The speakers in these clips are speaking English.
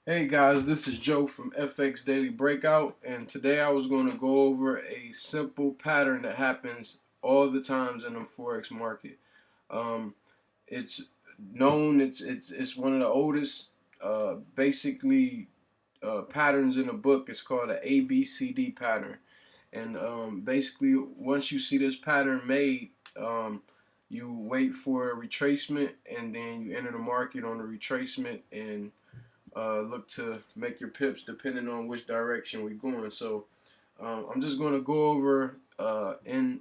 Hey guys, this is Joe from FX Daily Breakout, and today I was going to go over a simple pattern that happens all the times in the forex market. Um, it's known, it's one of the oldest, basically patterns in the book. It's called an ABCD pattern, and basically once you see this pattern made, you wait for a retracement, and then you enter the market on the retracement and look to make your pips depending on which direction we're going. So I'm just going to go over in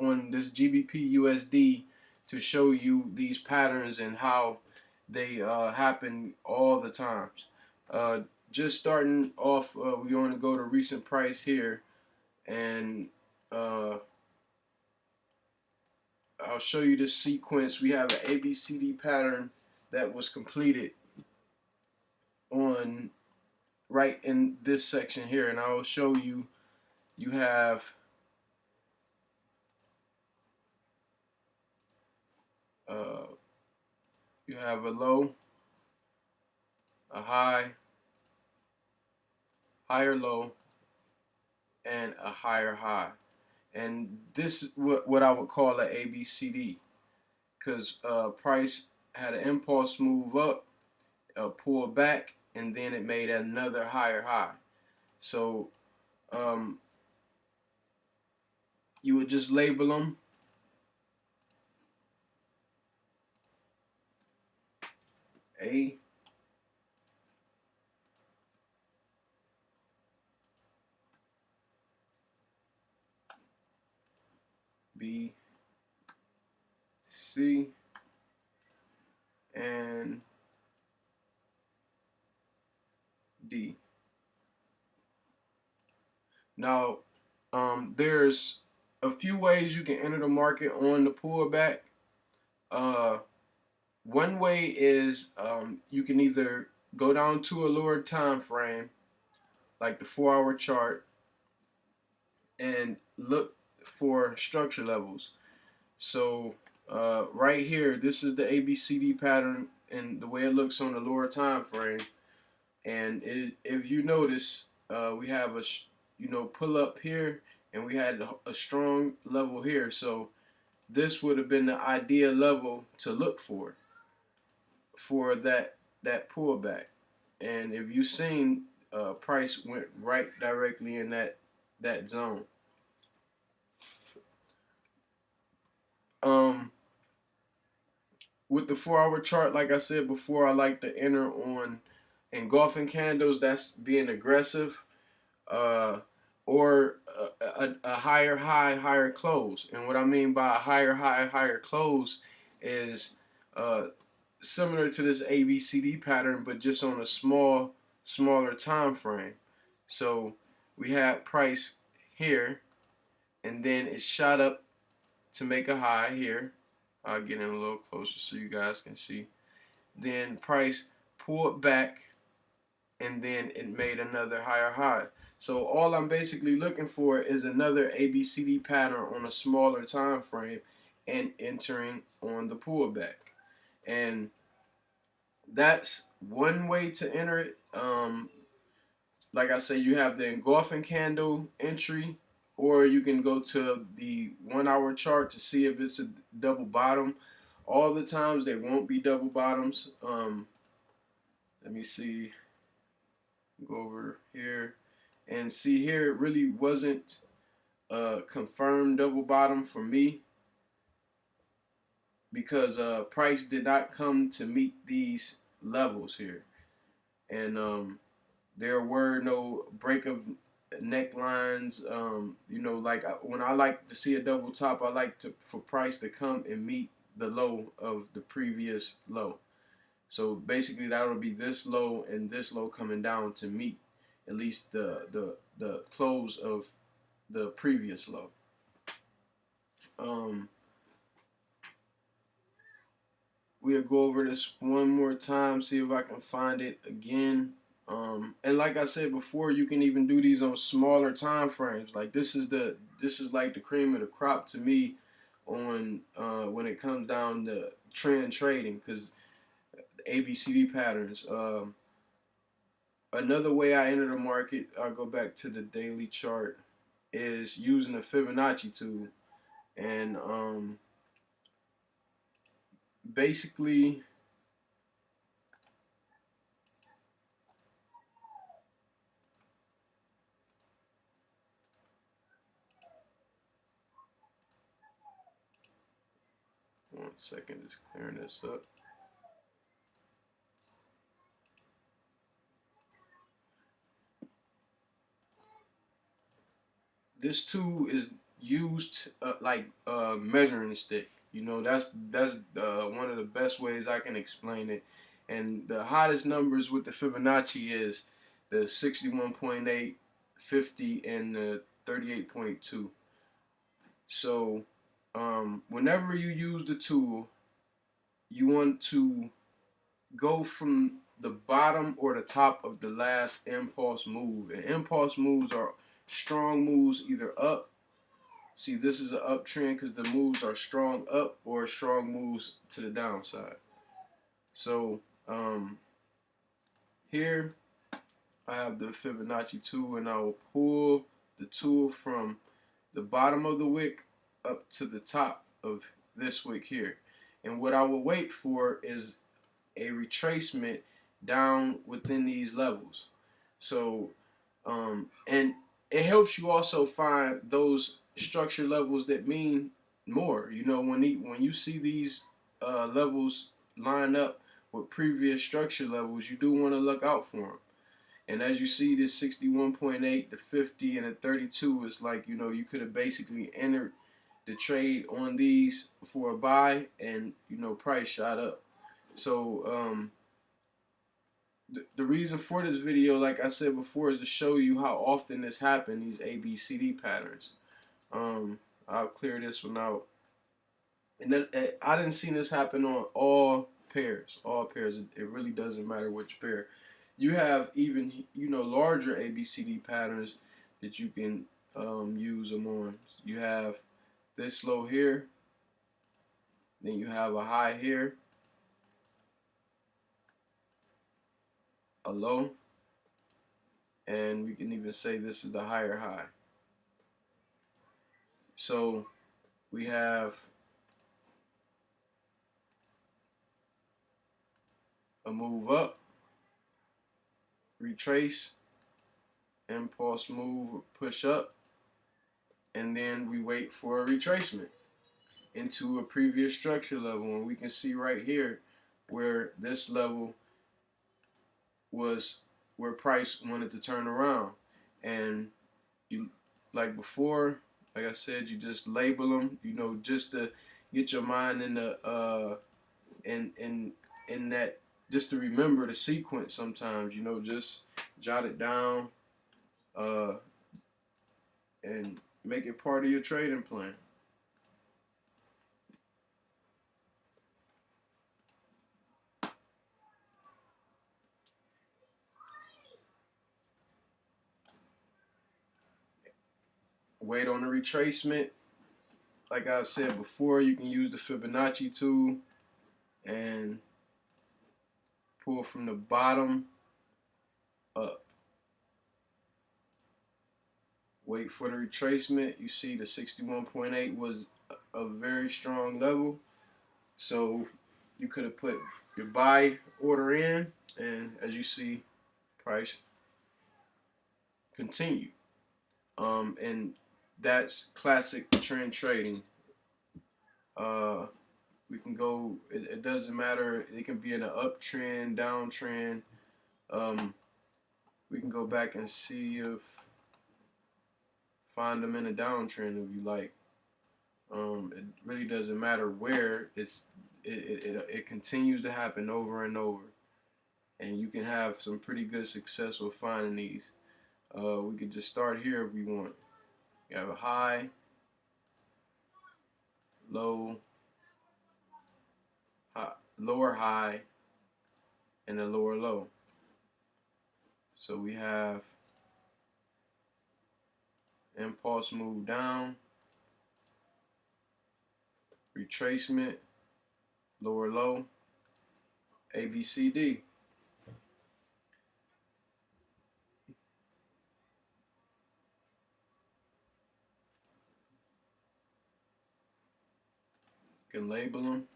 on this GBP USD to show you these patterns and how they happen all the times. Uh, just starting off, we're going to go to recent price here, and uh, I'll show you this sequence. We have an ABCD pattern that was completed on right in this section here, and I will show you. You have uh, you have a low, a high, higher low, and a higher high, and this is what I would call an ABCD, because price had an impulse move up, pull back, and then it made another higher high. So um, you would just label them A, B, C, and D. Now, there's a few ways you can enter the market on the pullback. Uh, One way is you can either go down to a lower time frame, like the 4-hour chart, and look for structure levels. So right here, this is the ABCD pattern and the way it looks on the lower time frame. And if you notice, we have a pull up here, and we had a strong level here. So this would have been the ideal level to look for that pullback. And if you've seen, price went right directly in that zone. Um, with the 4-hour chart, like I said before, I like to enter on engulfing candles. That's being aggressive. Uh, or a higher high, higher close. And what I mean by a higher high, higher close is uh, similar to this ABCD pattern, but just on a smaller time frame. So we had price here, and then it shot up to make a high here. I'll get in a little closer so you guys can see. Then price pulled back, and then it made another higher high. So all I'm basically looking for is another ABCD pattern on a smaller time frame and entering on the pullback. And that's one way to enter it. Like I say, you have the engulfing candle entry, or you can go to the 1-hour chart to see if it's a double bottom. All the times they won't be double bottoms. Let me see. Go over here and see here. It really wasn't a confirmed double bottom for me, because price did not come to meet these levels here, and there were no break of necklines. Like when I like to see a double top, I like for price to come and meet the low of the previous low. So basically, that would be this low and this low coming down to meet at least the close of the previous low. Um, we'll go over this one more time, see if I can find it again. And like I said before, you can even do these on smaller time frames. Like this is like the cream of the crop to me on when it comes down to trend trading, because ABCD patterns. Another way I enter the market, I'll go back to the daily chart, is using the Fibonacci tool. And basically, one second, just clearing this up. This tool is used like a measuring stick. You know, that's one of the best ways I can explain it. And the hottest numbers with the Fibonacci is the 61.8, 50, and the 38.2. So whenever you use the tool, you want to go from the bottom or the top of the last impulse move. And impulse moves are strong moves either up. See, this is an uptrend because the moves are strong up or strong moves to the downside. So here I have the Fibonacci tool, and I will pull the tool from the bottom of the wick up to the top of this wick here. And what I will wait for is a retracement down within these levels. So, and it helps you also find those structure levels that mean more. You know, when you see these levels line up with previous structure levels, you do want to look out for them. And as you see, this 61.8, the 50, and the 32 is like, you know, you could have basically entered the trade on these for a buy, and you know, price shot up. So the reason for this video, like I said before, is to show you how often this happens, these ABCD patterns. I'll clear this one out. And then, I didn't see this happen on all pairs. All pairs. It really doesn't matter which pair. You have even, you know, larger ABCD patterns that you can use them on. You have this low here. Then you have a high here. A low. And we can even say this is the higher high. So we have a move up, retrace, impulse move, push up, and then we wait for a retracement into a previous structure level. And we can see right here where this level was where price wanted to turn around. And you, like before, like I said, you just label them, you know, just to get your mind in the in that, just to remember the sequence. Sometimes, you know, just jot it down and make it part of your trading plan. Wait on the retracement. Like I said before, you can use the Fibonacci tool and pull from the bottom up. Wait for the retracement. You see the 61.8 was a very strong level. So you could have put your buy order in, and as you see, price continue. And that's classic trend trading. We can go, it doesn't matter, it can be in an uptrend, downtrend. We can go back and see if, find them in a downtrend if you like. It really doesn't matter where, it continues to happen over and over. And you can have some pretty good success with finding these. We could just start here if we want. You have a high, low, lower high, and a lower low. So we have impulse move down, retracement, lower low, ABCD. You can label them.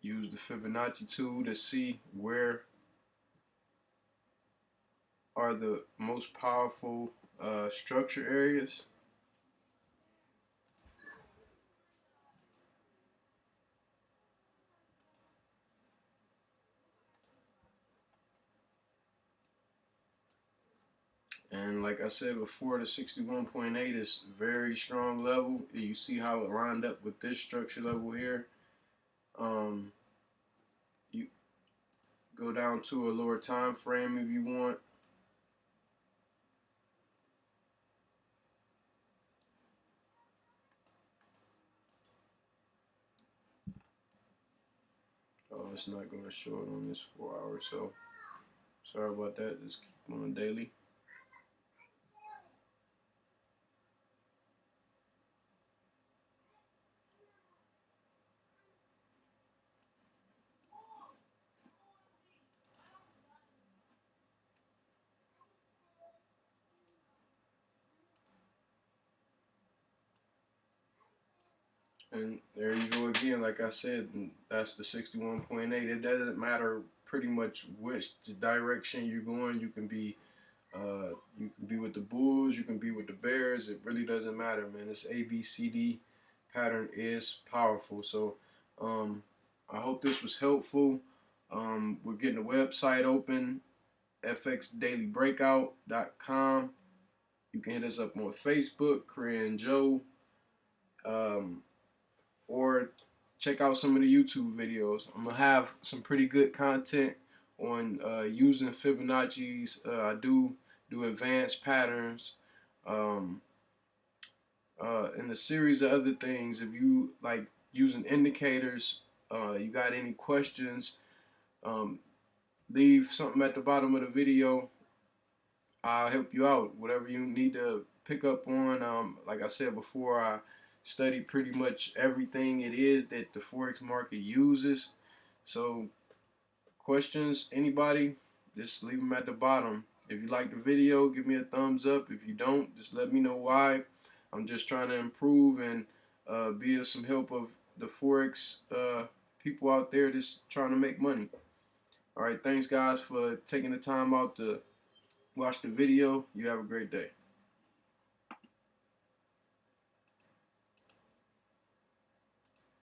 Use the Fibonacci tool to see where are the most powerful structure areas. And like I said before, the 61.8 is very strong level. You see how it lined up with this structure level here. You go down to a lower time frame if you want. Oh, it's not going to show it on this 4 hour, so sorry about that. Just keep on daily. And there you go again. Like I said, that's the 61.8. It doesn't matter pretty much which direction you're going. You can be with the Bulls, you can be with the Bears. It really doesn't matter, man. This ABCD pattern is powerful. So I hope this was helpful. We're getting a website open, fxdailybreakout.com. You can hit us up on Facebook, Korean Joe, or check out some of the YouTube videos. I'm gonna have some pretty good content on using Fibonacci's. I do advanced patterns, um, and a series of other things. If you like using indicators, you got any questions, um, leave something at the bottom of the video. I'll help you out. Whatever you need to pick up on. Like I said before, I study pretty much everything it is that the forex market uses. So questions, anybody, just leave them at the bottom. If you like the video, give me a thumbs up. If you don't, just let me know why. I'm just trying to improve and be of some help of the forex people out there just trying to make money. All right, thanks guys for taking the time out to watch the video. You have a great day.